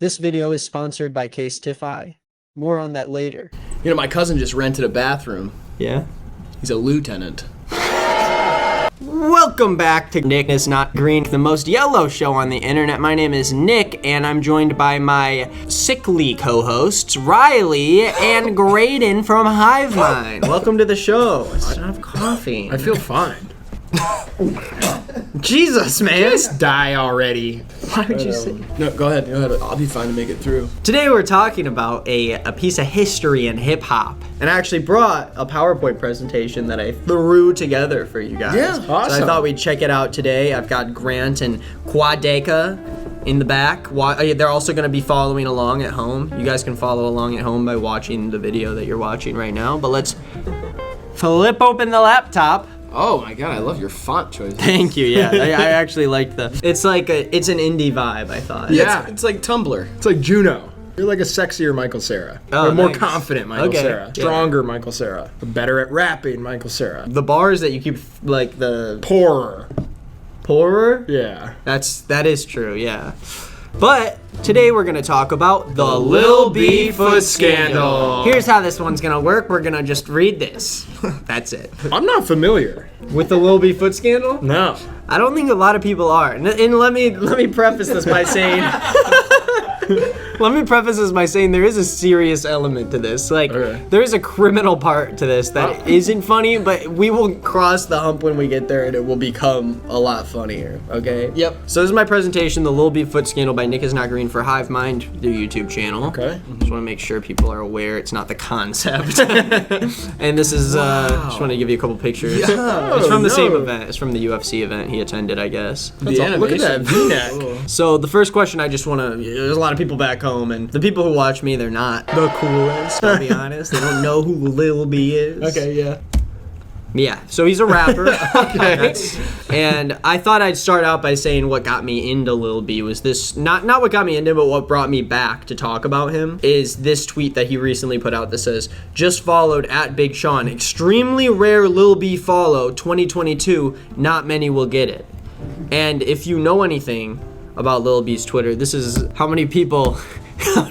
This video is sponsored by Case Tiffy. More on that later. You know, my cousin just rented a bathroom. Yeah? He's a lieutenant. Welcome back to Nick is Not Green, the most yellow show on the internet. My name is Nick, and I'm joined by my sickly co-hosts, Riley and Graydon from HIVEMIND. Welcome to the show. I still have coffee. I feel fine. Jesus, man. Just die already. Why would you say? No, go ahead. I'll be fine to make it through. Today we're talking about a piece of history in hip-hop. And I actually brought a PowerPoint presentation that I threw together for you guys. Yeah, awesome. So I thought we'd check it out today. I've got Grant and Quadeka in the back. They're also going to be following along at home. You guys can follow along at home by watching the video that you're watching right now. But let's flip open the laptop. Oh my god, I love your font choice. Thank you, yeah. I actually like it's like it's an indie vibe, I thought. Yeah, it's like Tumblr. It's like Juno. You're like a sexier Michael Cera. Oh, a more nice. confident Michael Cera. Stronger Michael Cera. Better at rapping Michael Cera. The bars that you keep, like the... Poorer. Poorer? Yeah. That is true, yeah. But today we're gonna talk about the Lil B Foot Scandal. Here's how this one's gonna work. We're gonna just read this. That's it. I'm not familiar. With the Lil B Foot Scandal? No. I don't think a lot of people are. And let me preface this by saying there is a serious element to this. Like, there is a criminal part to this that isn't funny, but we will cross the hump when we get there and it will become a lot funnier, okay? Yep. So this is my presentation, the Lil B Foot Scandal by Nick is Not Green for HIVEMIND, their YouTube channel. Okay. Just want to make sure people are aware it's not the concept. And this is, just want to give you a couple pictures. Yeah. It's from the same event. It's from the UFC event he attended, I guess. The animation. Look at that V-neck. So the first question I just want to, there's a lot of people back home, and the people who watch me, they're not the coolest, I'll be honest. They don't know who Lil B is. Okay, yeah. Yeah, so he's a rapper. Okay. And I thought I'd start out by saying what got me into Lil B was this, not what got me into him, but what brought me back to talk about him, is this tweet that he recently put out that says, just followed at Big Sean, extremely rare Lil B follow, 2022, not many will get it. And if you know anything about Lil B's Twitter, this is how many people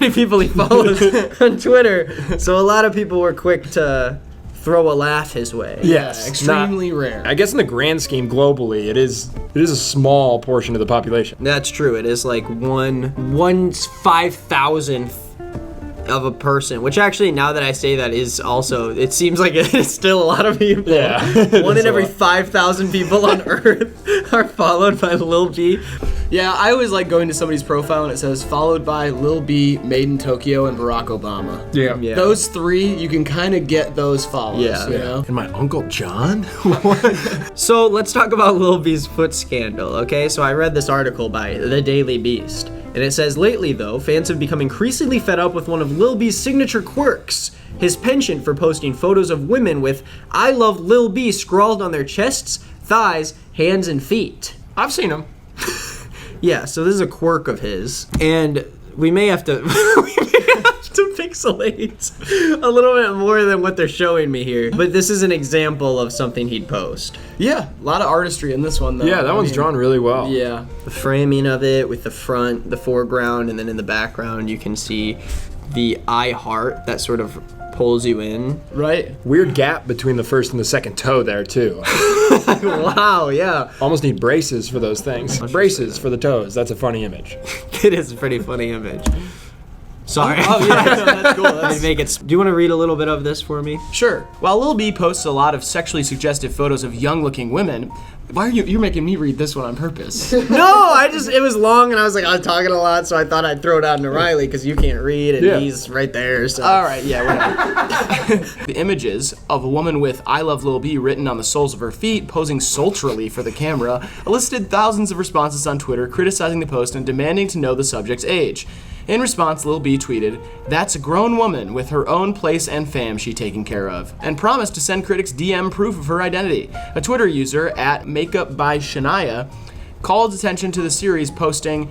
he follows on Twitter. So a lot of people were quick to throw a laugh his way. Yes. Extremely rare. I guess in the grand scheme globally, it is a small portion of the population. That's true. It is like one 5,000th of a person, which actually, now that I say that, is also, it seems like it's still a lot of people. Yeah. One in every 5,000 people on Earth are followed by Lil B. Yeah, I always like going to somebody's profile and it says, followed by Lil B, Made in Tokyo, and Barack Obama. Yeah. Those three, you can kind of get those follows, Yeah. you know? And my Uncle John? So let's talk about Lil B's foot scandal, okay? So I read this article by The Daily Beast, and it says, lately though, fans have become increasingly fed up with one of Lil B's signature quirks, his penchant for posting photos of women with "I love Lil B" scrawled on their chests, thighs, hands, and feet. I've seen him. Yeah, so this is a quirk of his, and we may have to pixelate a little bit more than what they're showing me here. But this is an example of something he'd post. Yeah, a lot of artistry in this one, though. Yeah, that one's drawn really well. Yeah. The framing of it with the front, the foreground, and then in the background you can see the I heart that sort of pulls you in. Right. Weird gap between the first and the second toe there, too. Wow, yeah. Almost need braces for those things. Braces for the toes. That's a funny image. It is a pretty funny image. Sorry. Oh, yeah, no, that's cool. Let me make it. Do you want to read a little bit of this for me? Sure. While Lil B posts a lot of sexually suggestive photos of young-looking women, why are you're making me read this one on purpose? No, it was long and I was like, talking a lot, so I thought I'd throw it out to Riley because you can't read and he's right there, so. All right, yeah, whatever. The images of a woman with "I love Lil B" written on the soles of her feet, posing sultrily for the camera, elicited thousands of responses on Twitter criticizing the post and demanding to know the subject's age. In response, Lil B tweeted, "That's a grown woman with her own place and fam she taking care of," and promised to send critics DM proof of her identity. A Twitter user at @makeupbyshania called attention to the series, posting,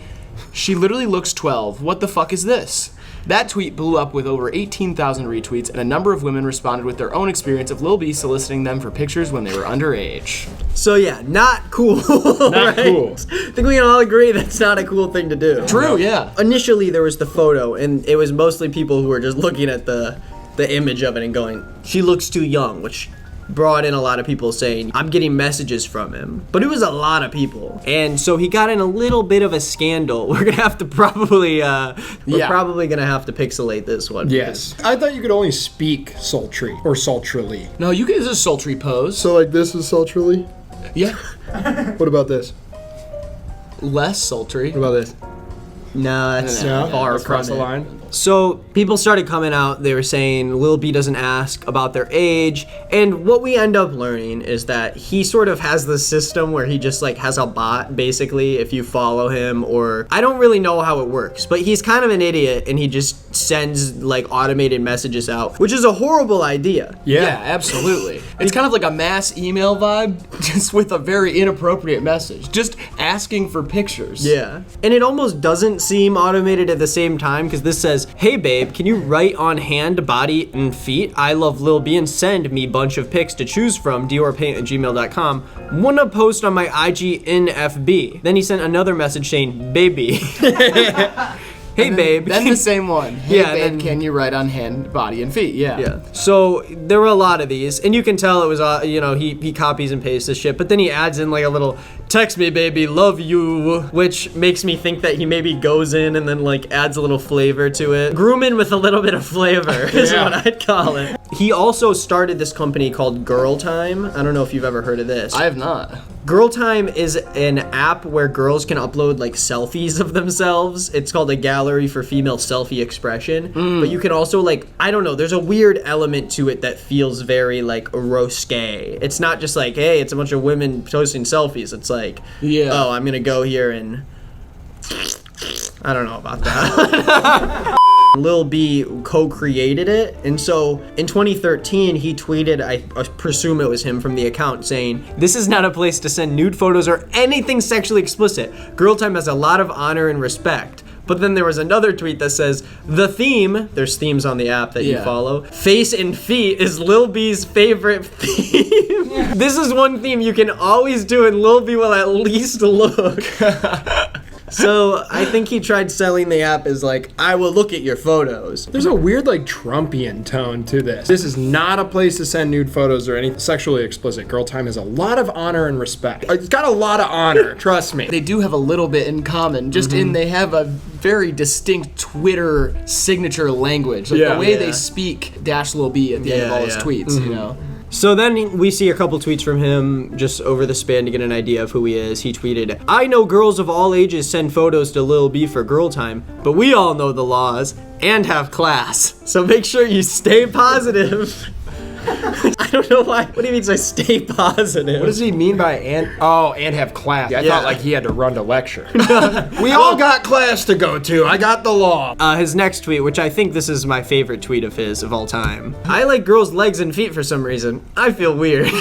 "She literally looks 12. What the fuck is this?" That tweet blew up with over 18,000 retweets, and a number of women responded with their own experience of Lil B soliciting them for pictures when they were underage. So yeah, not cool. Not cool. I think we can all agree that's not a cool thing to do. True, yeah. Initially, there was the photo, and it was mostly people who were just looking at the image of it and going, she looks too young, which brought in a lot of people saying, I'm getting messages from him. But it was a lot of people. And so he got in a little bit of a scandal. We're gonna have to probably, probably gonna have to pixelate this one. Yes. I thought you could only speak sultry or sultrily. No, you get a sultry pose. So like this is sultrily? Yeah. What about this? Less sultry. What about this? No, that's No? far Across from the it. line? So people started coming out, they were saying Lil B doesn't ask about their age, and what we end up learning is that he sort of has this system where he just like has a bot basically if you follow him, or I don't really know how it works, but he's kind of an idiot and he just sends like automated messages out, which is a horrible idea. Yeah, absolutely. It's kind of like a mass email vibe, just with a very inappropriate message. Just asking for pictures. Yeah. And it almost doesn't seem automated at the same time, because this says, hey babe, can you write on hand, body, and feet, I love Lil B, and send me bunch of pics to choose from, diorpaint@gmail.com. Wanna post on my IG in FB. Then he sent another message saying, baby. Hey babe. Then the same one. Hey, Yeah, babe, then- can you write on hand, body, and feet? Yeah. Yeah. So there were a lot of these, and you can tell it was, he copies and pastes this shit, but then he adds in like a little, text me baby, love you, which makes me think that he maybe goes in and then like adds a little flavor to it. Grooming with a little bit of flavor is Yeah. what I'd call it. He also started this company called Girl Time. I don't know if you've ever heard of this. I have not. Girl Time is an app where girls can upload like selfies of themselves. It's called a gallery for female selfie expression. But you can also like, I don't know, there's a weird element to it that feels very like risque. It's not just like, hey, it's a bunch of women posting selfies. It's like, Yeah. oh, I'm gonna go here and I don't know about that. Lil B co-created it, and so in 2013 he tweeted, I presume it was him from the account, saying, this is not a place to send nude photos or anything sexually explicit. Girl Time has a lot of honor and respect. But then there was another tweet that says, the theme, there's themes on the app that you Yeah. follow, face and feet is Lil B's favorite theme. This is one theme you can always do and Lil B will at least look. So I think he tried selling the app as like, I will look at your photos. There's a weird like Trumpian tone to this. This is not a place to send nude photos or anything sexually explicit. Girl Time has a lot of honor and respect. It's got a lot of honor, trust me. They do have a little bit in common, just in they have a very distinct Twitter signature language. Like Yeah. the way Yeah. they speak dash Lil B at the end of all his Yeah. tweets, you know? So then we see a couple tweets from him just over the span to get an idea of who he is. He tweeted, I know girls of all ages send photos to Lil B for Girl Time, but we all know the laws and have class. So make sure you stay positive. I don't know why. What do you mean by stay positive? What does he mean by and have class? I Yeah. thought like he had to run to lecture. We all got class to go to. I got the law. His next tweet, which I think this is my favorite tweet of his of all time. I like girls' legs and feet for some reason. I feel weird.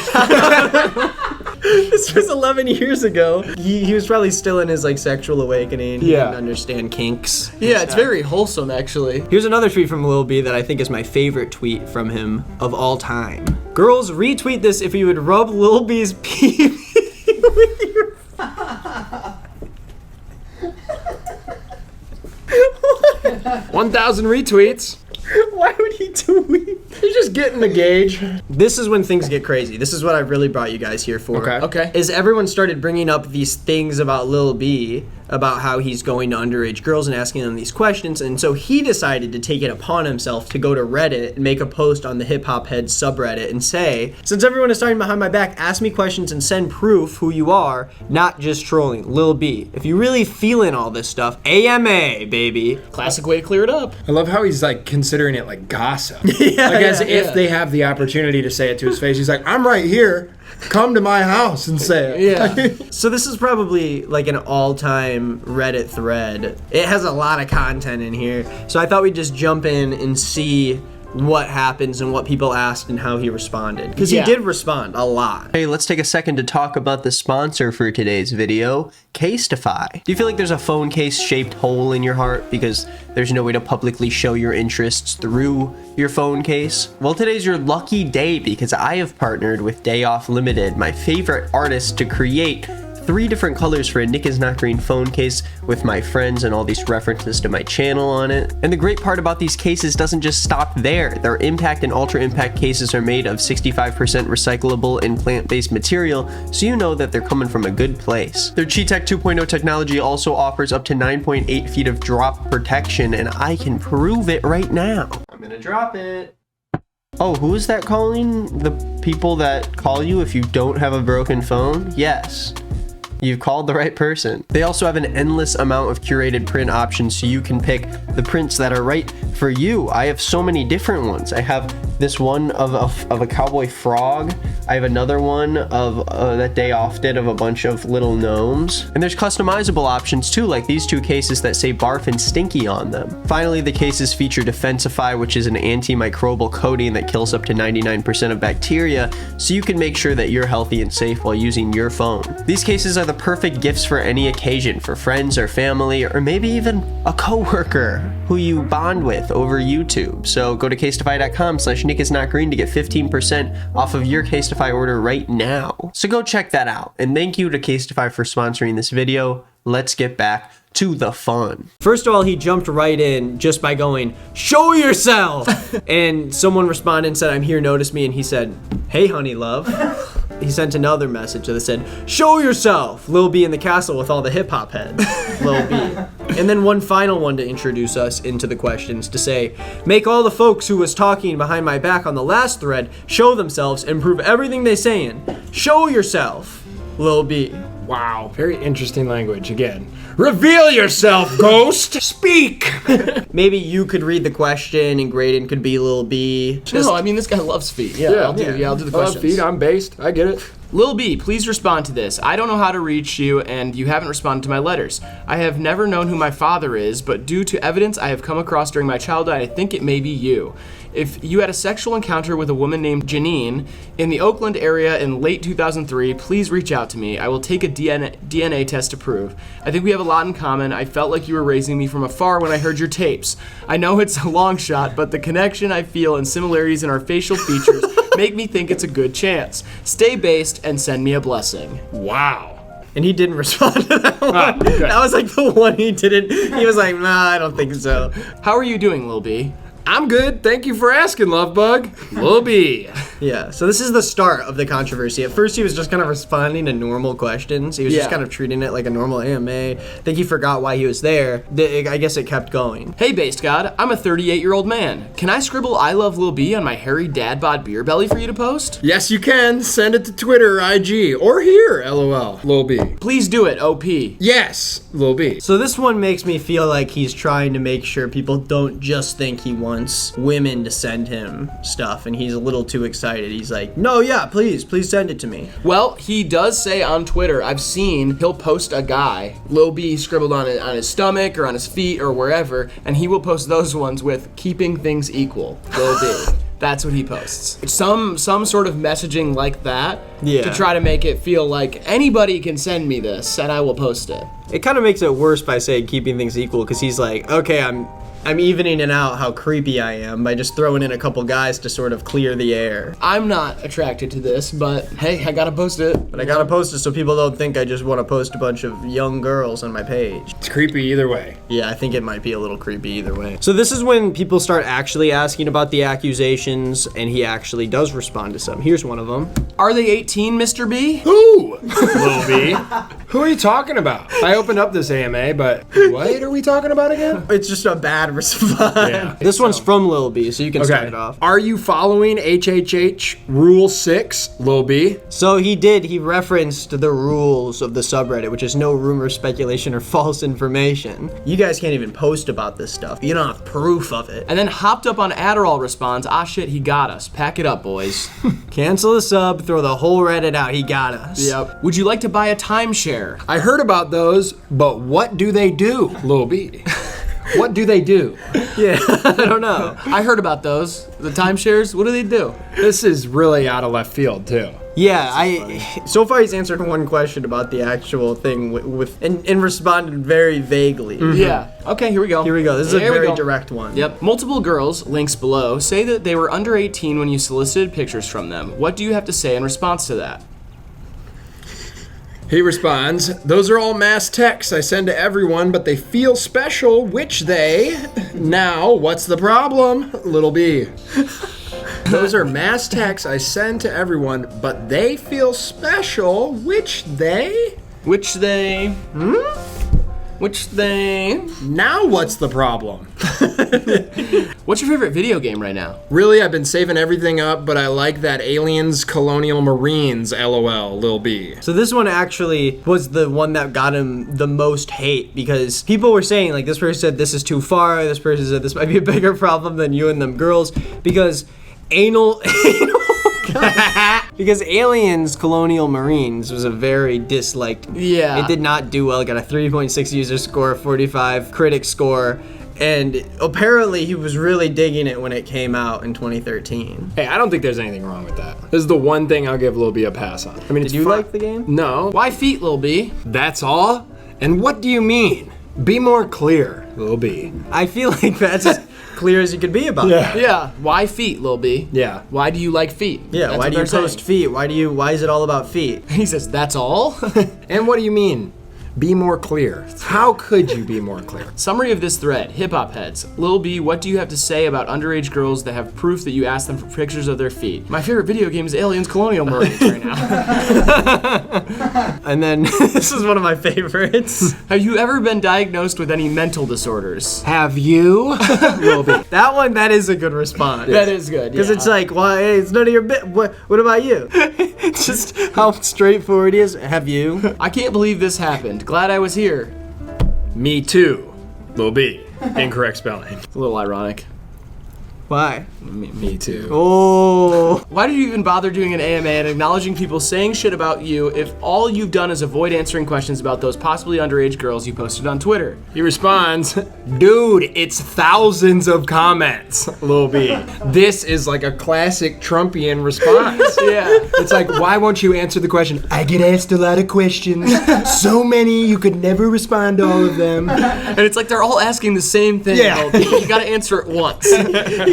This was 11 years ago. He was probably still in his like sexual awakening. He Yeah. didn't understand kinks. Yeah, it's very wholesome, actually. Here's another tweet from Lil B that I think is my favorite tweet from him of all time. Girls, retweet this if you would rub Lil B's pee with your 1,000 retweets. Why would he tweet? He's just getting the gauge. This is when things get crazy. This is what I really brought you guys here for. Okay. Okay. Is everyone started bringing up these things about Lil B, about how he's going to underage girls and asking them these questions, and so he decided to take it upon himself to go to Reddit and make a post on the Hip Hop Heads subreddit and say, since everyone is talking behind my back, ask me questions and send proof who you are, not just trolling. Lil B, if you really feeling all this stuff, AMA, baby. Classic way to clear it up. I love how he's like considering it like gossip. Like as if they have the opportunity to say it to his face. He's like, I'm right here. Come to my house and say it. Yeah. So this is probably like an all-time Reddit thread. It has a lot of content in here. So I thought we'd just jump in and see what happens and what people asked and how he responded. Because Yeah. he did respond a lot. Hey, let's take a second to talk about the sponsor for today's video, Casetify. Do you feel like there's a phone case shaped hole in your heart because there's no way to publicly show your interests through your phone case? Well, today's your lucky day because I have partnered with Day Off Limited, my favorite artist, to create 3 different colors for a Nick is Not Green phone case with my friends and all these references to my channel on it. And the great part about these cases doesn't just stop there. Their impact and ultra impact cases are made of 65% recyclable and plant-based material, so you know that they're coming from a good place. Their Chi-Tech 2.0 technology also offers up to 9.8 feet of drop protection, and I can prove it right now. I'm gonna drop it. Oh, who is that calling? The people that call you if you don't have a broken phone? Yes. You've called the right person. They also have an endless amount of curated print options so you can pick the prints that are right for you. I have so many different ones. I have this one of a cowboy frog. I have another one of that Day Off did of a bunch of little gnomes. And there's customizable options too, like these 2 cases that say barf and stinky on them. Finally, the cases feature Defensify, which is an antimicrobial coating that kills up to 99% of bacteria, so you can make sure that you're healthy and safe while using your phone. These cases are the perfect gifts for any occasion, for friends or family, or maybe even a coworker who you bond with over YouTube. So go to casetify.com/nickisnotgreen to get 15% off of your Casetify order right now. So go check that out. And thank you to Casetify for sponsoring this video. Let's get back to the fun. First of all, he jumped right in just by going, "Show yourself!" And someone responded and said, "I'm here, notice me." And he said, "Hey, honey love." He sent another message that said, "Show yourself!" Lil B in the castle with all the hip hop heads. Lil B. And then one final one to introduce us into the questions to say, "Make all the folks who was talking behind my back on the last thread show themselves and prove everything they saying. Show yourself, Lil B." Wow, very interesting language again. Reveal yourself, ghost! Speak! Maybe you could read the question and Graydon could be Lil B. No, I mean, this guy loves feet. Yeah, I'll do the I love questions. feet, I'm based, I get it. Lil B, please respond to this. I don't know how to reach you, and you haven't responded to my letters. I have never known who my father is, but due to evidence I have come across during my childhood, I think it may be you. If you had a sexual encounter with a woman named Janine in the Oakland area in late 2003, please reach out to me. I will take a DNA test to prove. I think we have a lot in common. I felt like you were raising me from afar when I heard your tapes. I know it's a long shot, but the connection I feel and similarities in our facial features make me think it's a good chance. Stay based and send me a blessing. Wow. And he didn't respond to that one. Okay. That was like the one he didn't. He was like, "Nah, I don't think so." How are you doing, Lil B? I'm good, thank you for asking, love bug. Lil B. Yeah, so this is the start of the controversy. At first, he was just kind of responding to normal questions. He was just Yeah. kind of treating it like a normal AMA. I think he forgot why he was there. I guess it kept going. Hey, Based God, I'm a 38-year-old man. Can I scribble I love Lil B on my hairy dad bod beer belly for you to post? Yes, you can. Send it to Twitter or IG or here, LOL. Lil B. Please do it, OP. Yes, Lil B. So this one makes me feel like he's trying to make sure people don't just think he wants women to send him stuff, and he's a little too excited. He's like, "No, yeah, please send it to me." Well, he does say on Twitter, I've seen he'll post a guy, Lil B scribbled on his stomach or on his feet or wherever, and he will post those ones with keeping things equal, Lil B. That's what he posts. Some sort of messaging like that to try to make it feel like anybody can send me this and I will post it. It kind of makes it worse by saying keeping things equal, because he's like, "Okay, I'm evening it out how creepy I am by just throwing in a couple guys to sort of clear the air. I'm not attracted to this, but hey, I gotta post it. But I gotta post it so people don't think I just want to post a bunch of young girls on my page." It's creepy either way. Yeah, I think it might be a little creepy either way. So this is when people start actually asking about the accusations, and he actually does respond to some. Here's one of them. Are they 18, Mr. B? Who? Lil B. Who are you talking about? I opened up this AMA, but what are we talking about again? It's just a bad response. Yeah, This one's from Lil B, so you can start Okay. it off. Are you following HHH Rule 6, Lil B? So he referenced the rules of the subreddit, which is no rumor, speculation, or false information. You guys can't even post about this stuff. You don't have proof of it. And then hopped up on Adderall responds, ah shit, he got us. Pack it up, boys. Cancel the sub, throw the whole Reddit out. He got us. Yep. Would you like to buy a timeshare? I heard about those, but what do they do, Lil B? What do they do? Yeah, I don't know. I heard about those. The timeshares. What do they do? This is really out of left field too. Yeah, so far he's answered one question about the actual thing and responded very vaguely. Yeah. Okay, here we go. Here we go. This is a Here we very go. direct one. Yep. Multiple girls, links below, say that they were under 18 when you solicited pictures from them. What do you have to say in response to that? He responds, "Those are all mass texts I send to everyone, but they feel special, which they... Now, what's the problem? Lil B. Those are mass texts I send to everyone, but they feel special, which they... Which they... Which they... Now what's the problem?" What's your favorite video game right now? Really, I've been saving everything up, but I like that Aliens Colonial Marines, LOL, Lil B. So this one actually was the one that got him the most hate because people were saying, like, this person said this is too far, this person said this might be a bigger problem than you and them girls, because because Aliens Colonial Marines was a very disliked. Yeah. It did not do well. It got a 3.6 user score, 45 critic score, and apparently he was really digging it when it came out in 2013. Hey, I don't think there's anything wrong with that. This is the one thing I'll give Lil B a pass on. I mean, Did you like the game? No. Why feet, Lil B? That's all? And what do you mean? Be more clear, Lil B. I feel like that's as clear as you could be about it. Yeah. Why feet, Lil B? Yeah. Why do you like feet? Yeah, That's why what do you they're post saying. feet? Why is it all about feet? He says, that's all? And what do you mean? Be more clear. How could you be more clear? Summary of this thread, hip hop heads. Lil B, what do you have to say about underage girls that have proof that you asked them for pictures of their feet? My favorite video game is Aliens Colonial Marines right now. And then this is one of my favorites. Have you ever been diagnosed with any mental disorders? Have you? Lil B. That is a good response. That is good. Because it's like, well, hey, it's none of your bit. What about you? Just how straightforward he is. Have you? I can't believe this happened. Glad I was here. Me too, Lil B. Incorrect spelling. It's a little ironic. Why? Me too. Oh. Why did you even bother doing an AMA and acknowledging people saying shit about you if all you've done is avoid answering questions about those possibly underage girls you posted on Twitter? He responds, "Dude, it's thousands of comments, Lil B." This is like a classic Trumpian response. Yeah. It's like, why won't you answer the question? I get asked a lot of questions. So many, you could never respond to all of them. And it's like they're all asking the same thing. Yeah. Lil B. You gotta answer it once.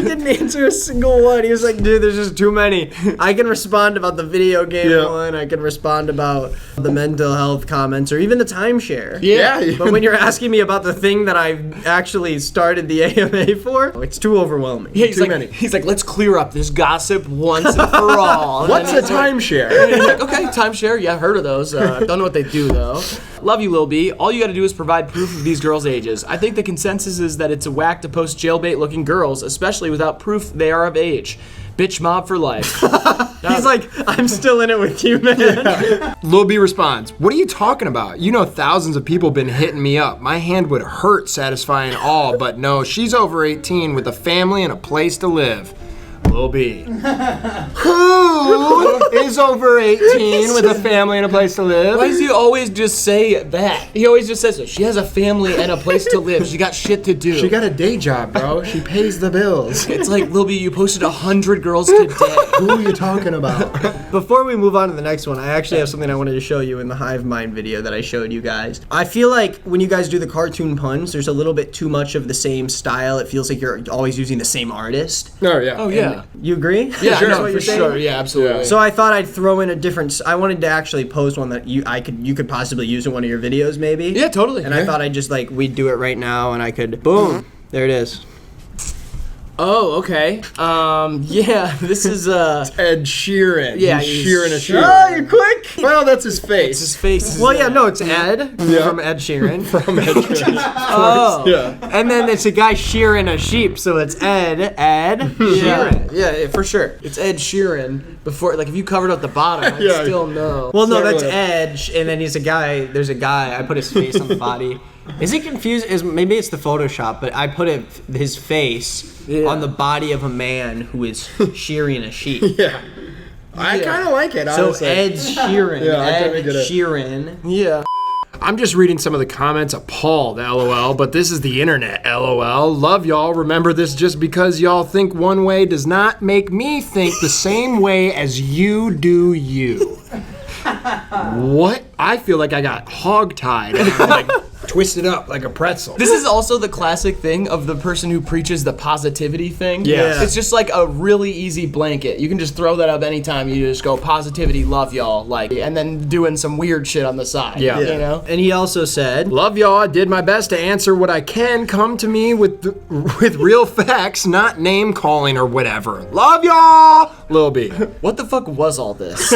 He didn't answer a single one. He was like, dude, there's just too many. I can respond about the video game one. I can respond about the mental health comments or even the timeshare. Yeah. But when you're asking me about the thing that I actually started the AMA for, it's too overwhelming. Yeah, he's Too like, many. He's like, let's clear up this gossip once and for all. And What's then a he's like- timeshare? He's like, okay, timeshare. Yeah, I've heard of those. Don't know what they do though. Love you, Lil B. All you gotta do is provide proof of these girls' ages. I think the consensus is that it's a whack to post jailbait-looking girls, especially without proof they are of age. Bitch mob for life. He's like, I'm still in it with you, man. Lil B responds, "What are you talking about? You know thousands of people been hitting me up. My hand would hurt satisfying all, but no, she's over 18 with a family and a place to live." Lil B. Who is over 18 with a family and a place to live? Why does he always just say that? He always just says, she has a family and a place to live. She got shit to do. She got a day job, bro. She pays the bills. It's like, Lil B, you posted 100 girls today. Who are you talking about? Before we move on to the next one, I actually have something I wanted to show you in the HIVEMIND video that I showed you guys. I feel like when you guys do the cartoon puns, there's a little bit too much of the same style. It feels like you're always using the same artist. Oh, yeah. Oh, yeah. You agree? Yeah, That's no, what for you're saying? sure. Yeah, absolutely. So I thought I'd throw in a different. I wanted to actually post one that you could possibly use in one of your videos, maybe. Yeah, totally. And I thought I'd just we'd do it right now, and I could. Boom. There it is. Oh, okay. Yeah, this is, Ed Sheeran. Yeah, he's he's shearing a shear. Oh, you're quick. Well, that's his face. his face is, Well, yeah, no, it's Ed from Ed Sheeran. From Ed Sheeran. Oh. Yeah. And then it's a guy shearing a sheep, so it's Ed Sheeran. Yeah, for sure. It's Ed Sheeran. Before, like, if you covered up the bottom, I'd Yeah. still know. Well, no, Not that's really. Edge, and then he's a guy. There's a guy. I put his face on the body. Is he confused? Maybe it's the Photoshop, but I put his face on the body of a man who is shearing a sheep. Yeah. I kind of like it, So honestly. Ed Sheeran. Yeah, I kinda Ed get it. Sheeran. Yeah. I'm just reading some of the comments. Appalled, LOL. But this is the internet, LOL. Love y'all. Remember this: just because y'all think one way does not make me think the same way as you do you. What? I feel like I got hog-tied. And I'm like twisted up like a pretzel. This is also the classic thing of the person who preaches the positivity thing. Yeah. It's just like a really easy blanket. You can just throw that up anytime. You just go positivity, love y'all, like, and then doing some weird shit on the side. Yeah. You know? And he also said, Love y'all. I did my best to answer what I can. Come to me with real facts, not name calling or whatever. Love y'all. Lil B. What the fuck was all this?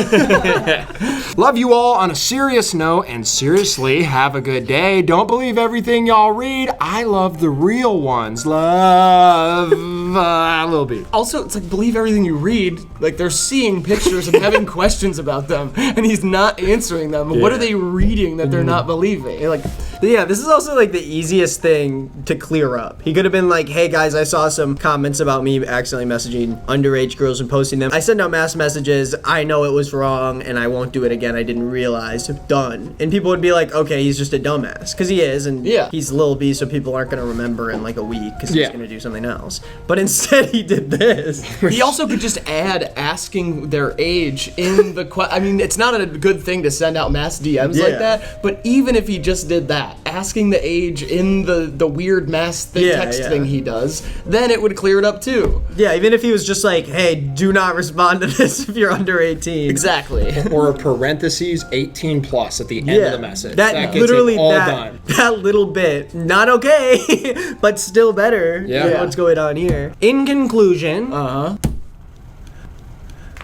Love you all on a serious note, and seriously, have a good day. Don't believe everything y'all read. I love the real ones. Love, Lil B. Also, it's like, believe everything you read. Like, they're seeing pictures and having questions about them, and he's not answering them. What are they reading that they're not believing? Like, yeah, this is also like the easiest thing to clear up. He could have been like, hey guys, I saw some comments about me accidentally messaging underage girls and posting them. I sent out mass messages. I know it was wrong and I won't do it again. I didn't realize. Done. And people would be like, okay, he's just a dumbass. Because he is, and he's Lil B, so people aren't going to remember in like a week because he's going to do something else. But instead he did this. he also could just add asking their age in the I mean, it's not a good thing to send out mass DMs like that, but even if he just did that, asking the age in the weird mass text thing he does, then it would clear it up too. Yeah, even if he was just like, hey, do not respond to this if you're under 18. Exactly. Or a parentheses 18 plus at the end of the message. That gets literally it all done. That little bit, not okay, but still better than what's going on here. In conclusion,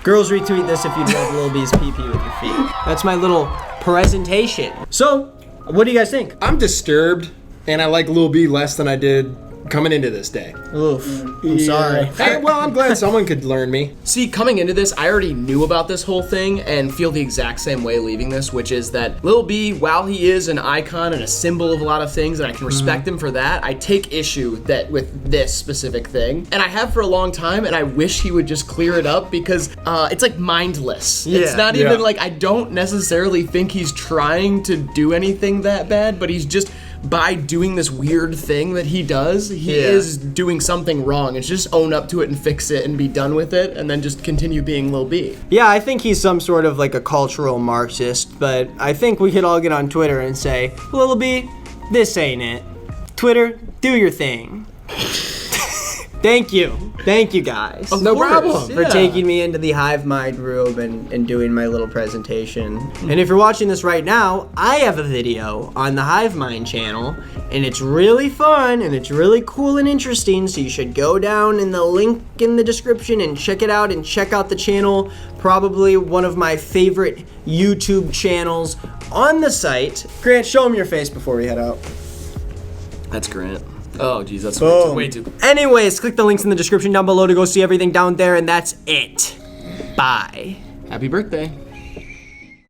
girls retweet this if you love Lil B's PP with your feet. That's my little presentation. So, what do you guys think? I'm disturbed, and I like Lil B less than I did coming into this day. Oof, I'm sorry. Hey, well, I'm glad someone could learn me. See, coming into this, I already knew about this whole thing and feel the exact same way leaving this, which is that Lil B, while he is an icon and a symbol of a lot of things, and I can respect him for that, I take issue with this specific thing. And I have for a long time, and I wish he would just clear it up because it's like mindless. It's not even like, I don't necessarily think he's trying to do anything that bad, but he's just, by doing this weird thing that he does, he is doing something wrong. It's just own up to it and fix it and be done with it and then just continue being Lil B. Yeah, I think he's some sort of like a cultural Marxist, but I think we could all get on Twitter and say, Lil B, this ain't it. Twitter, do your thing. Thank you. Thank you guys. No problem. For taking me into the HIVEMIND room and doing my little presentation. And if you're watching this right now, I have a video on the HIVEMIND channel, and it's really fun, and it's really cool and interesting, so you should go down in the link in the description and check it out, and check out the channel. Probably one of my favorite YouTube channels on the site. Grant, show them your face before we head out. That's Grant. Oh, geez, that's way too. Anyways, click the links in the description down below to go see everything down there, and that's it. Bye. Happy birthday.